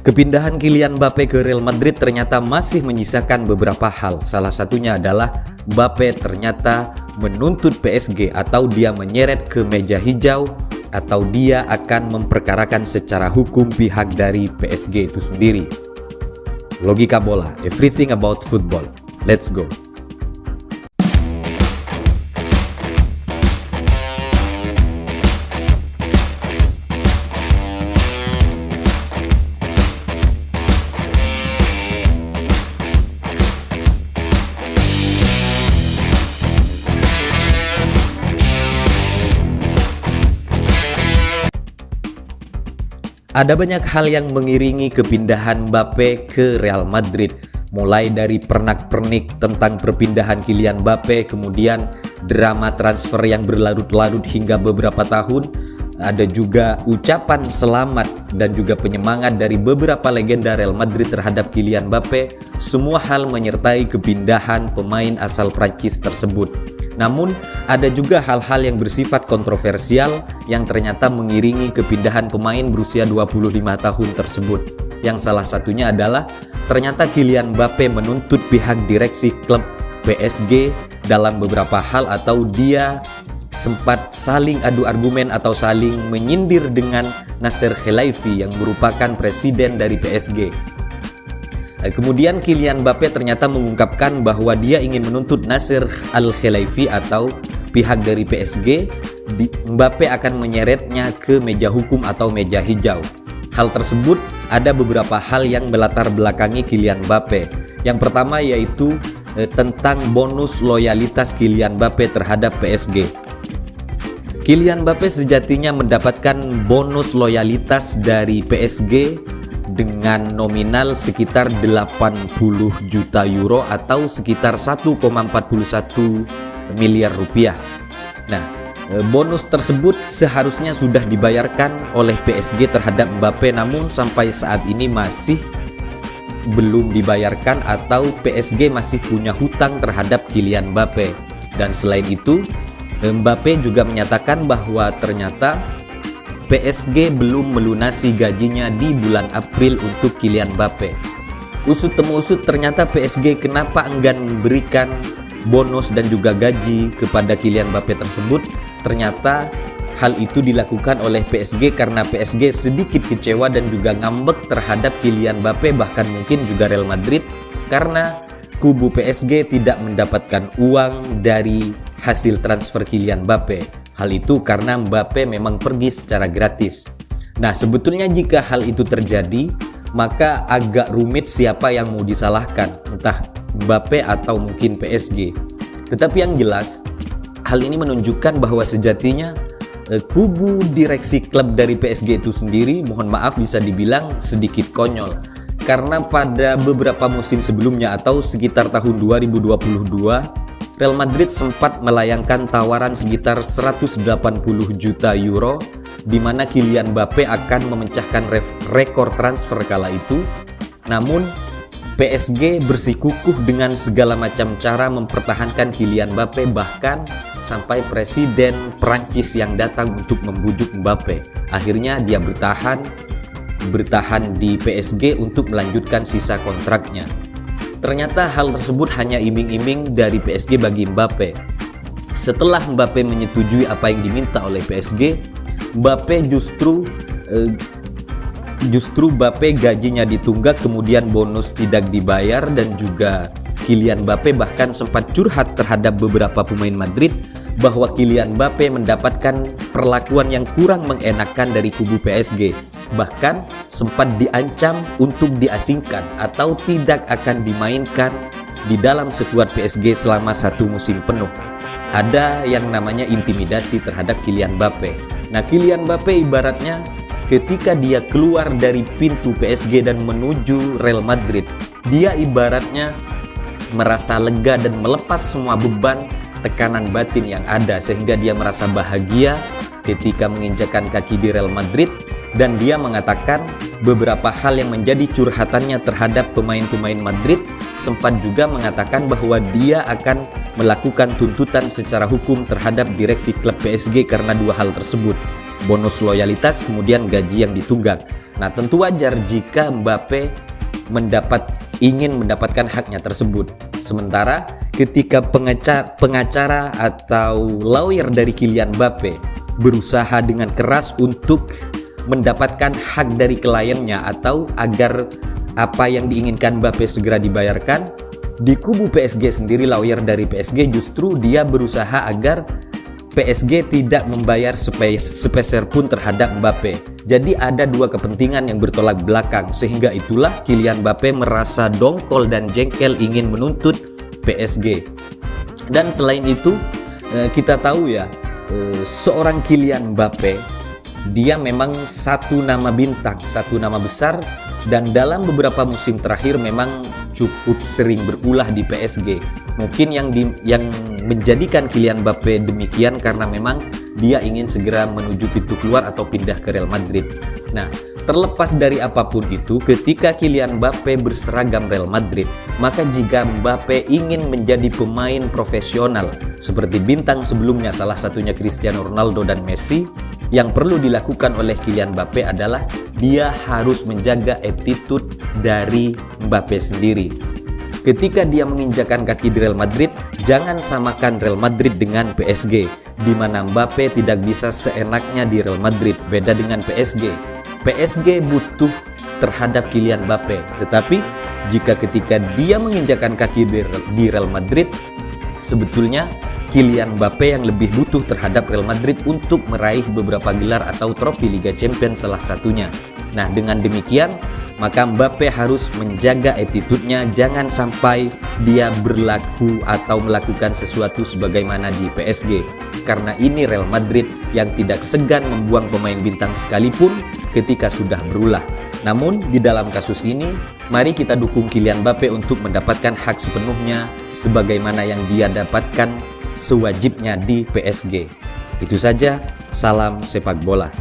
Kepindahan Kylian Mbappe ke Real Madrid ternyata masih menyisakan beberapa hal. Salah satunya adalah Mbappe ternyata menuntut PSG atau dia menyeret ke meja hijau atau dia akan memperkarakan secara hukum pihak dari PSG itu sendiri. Logika bola, everything about football. Let's go. Ada banyak hal yang mengiringi kepindahan Mbappe ke Real Madrid. Mulai dari pernak-pernik tentang perpindahan Kylian Mbappe, kemudian drama transfer yang berlarut-larut hingga beberapa tahun. Ada juga ucapan selamat dan juga penyemangat dari beberapa legenda Real Madrid terhadap Kylian Mbappe. Semua hal menyertai kepindahan pemain asal Prancis tersebut. Namun, ada juga hal-hal yang bersifat kontroversial yang ternyata mengiringi kepindahan pemain berusia 25 tahun tersebut. Yang salah satunya adalah ternyata Kylian Mbappe menuntut pihak direksi klub PSG dalam beberapa hal atau dia sempat saling adu argumen atau saling menyindir dengan Nasser Khelaifi yang merupakan presiden dari PSG. Kemudian Kylian Mbappe ternyata mengungkapkan bahwa dia ingin menuntut Nasser Al-Khelaifi atau pihak dari PSG. Mbappe akan menyeretnya ke meja hukum atau meja hijau. Hal tersebut ada beberapa hal yang melatar belakangi Kylian Mbappe. Yang pertama yaitu tentang bonus loyalitas Kylian Mbappe terhadap PSG. Kylian Mbappe sejatinya mendapatkan bonus loyalitas dari PSG dengan nominal sekitar 80 juta euro atau sekitar 1,41 miliar rupiah. Nah, bonus tersebut seharusnya sudah dibayarkan oleh PSG terhadap Mbappe, namun sampai saat ini masih belum dibayarkan atau PSG masih punya hutang terhadap Kylian Mbappe. Dan selain itu, Mbappe juga menyatakan bahwa ternyata PSG belum melunasi gajinya di bulan April untuk Kylian Mbappe. Usut temusut ternyata PSG kenapa enggan memberikan bonus dan juga gaji kepada Kylian Mbappe tersebut. Ternyata hal itu dilakukan oleh PSG karena PSG sedikit kecewa dan juga ngambek terhadap Kylian Mbappe, bahkan mungkin juga Real Madrid, karena kubu PSG tidak mendapatkan uang dari hasil transfer Kylian Mbappe. Hal itu karena Mbappe memang pergi secara gratis. Nah, sebetulnya jika hal itu terjadi, maka agak rumit siapa yang mau disalahkan, entah Mbappe atau mungkin PSG. Tetapi yang jelas, hal ini menunjukkan bahwa sejatinya kubu direksi klub dari PSG itu sendiri, mohon maaf bisa dibilang sedikit konyol. Karena pada beberapa musim sebelumnya atau sekitar tahun 2022, Real Madrid sempat melayangkan tawaran sekitar 180 juta euro di mana Kylian Mbappe akan memecahkan rekor transfer kala itu. Namun PSG bersikukuh dengan segala macam cara mempertahankan Kylian Mbappe, bahkan sampai presiden Prancis yang datang untuk membujuk Mbappe. Akhirnya dia bertahan di PSG untuk melanjutkan sisa kontraknya. Ternyata hal tersebut hanya iming-iming dari PSG bagi Mbappe. Setelah Mbappe menyetujui apa yang diminta oleh PSG, Mbappe justru Mbappe gajinya ditunggak, kemudian bonus tidak dibayar, dan juga Kylian Mbappe bahkan sempat curhat terhadap beberapa pemain Madrid bahwa Kylian Mbappe mendapatkan perlakuan yang kurang mengenakan dari kubu PSG. Bahkan sempat diancam untuk diasingkan atau tidak akan dimainkan di dalam skuad PSG selama 1 musim penuh. Ada yang namanya intimidasi terhadap Kylian Mbappe. Nah, Kylian Mbappe ibaratnya ketika dia keluar dari pintu PSG dan menuju Real Madrid, dia ibaratnya merasa lega dan melepas semua beban tekanan batin yang ada, sehingga dia merasa bahagia ketika menginjakan kaki di Real Madrid. Dan dia mengatakan beberapa hal yang menjadi curhatannya terhadap pemain-pemain Madrid, sempat juga mengatakan bahwa dia akan melakukan tuntutan secara hukum terhadap direksi klub PSG karena dua hal tersebut, bonus loyalitas kemudian gaji yang ditunggak. Nah, tentu wajar jika Mbappe ingin mendapatkan haknya tersebut. Sementara ketika pengacara atau lawyer dari Kylian Mbappe berusaha dengan keras untuk mendapatkan hak dari kliennya atau agar apa yang diinginkan Mbappe segera dibayarkan, di kubu PSG sendiri, lawyer dari PSG justru dia berusaha agar PSG tidak membayar sepeser pun terhadap Mbappe. Jadi ada dua kepentingan yang bertolak belakang, sehingga itulah Kylian Mbappe merasa dongkol dan jengkel ingin menuntut PSG. Dan selain itu kita tahu ya, seorang Kylian Mbappe dia memang satu nama bintang, satu nama besar, dan dalam beberapa musim terakhir memang cukup sering berulah di PSG. Mungkin yang menjadikan Kylian Mbappe demikian karena memang dia ingin segera menuju pintu keluar atau pindah ke Real Madrid. Nah, terlepas dari apapun itu, ketika Kylian Mbappe berseragam Real Madrid, maka jika Mbappe ingin menjadi pemain profesional seperti bintang sebelumnya, salah satunya Cristiano Ronaldo dan Messi, yang perlu dilakukan oleh Kylian Mbappe adalah dia harus menjaga attitude dari Mbappe sendiri. Ketika dia menginjakan kaki di Real Madrid, jangan samakan Real Madrid dengan PSG, di mana Mbappe tidak bisa seenaknya di Real Madrid. Beda dengan PSG. PSG butuh terhadap Kylian Mbappe, tetapi jika ketika dia menginjakan kaki di Real Madrid, sebetulnya Kylian Mbappe yang lebih butuh terhadap Real Madrid untuk meraih beberapa gelar atau trofi Liga Champions salah satunya. Nah, dengan demikian maka Mbappe harus menjaga attitude-nya, jangan sampai dia berlaku atau melakukan sesuatu sebagaimana di PSG. Karena ini Real Madrid yang tidak segan membuang pemain bintang sekalipun ketika sudah berulah. Namun di dalam kasus ini, mari kita dukung Kylian Mbappe untuk mendapatkan hak sepenuhnya sebagaimana yang dia dapatkan sewajibnya di PSG. Itu saja, salam sepak bola.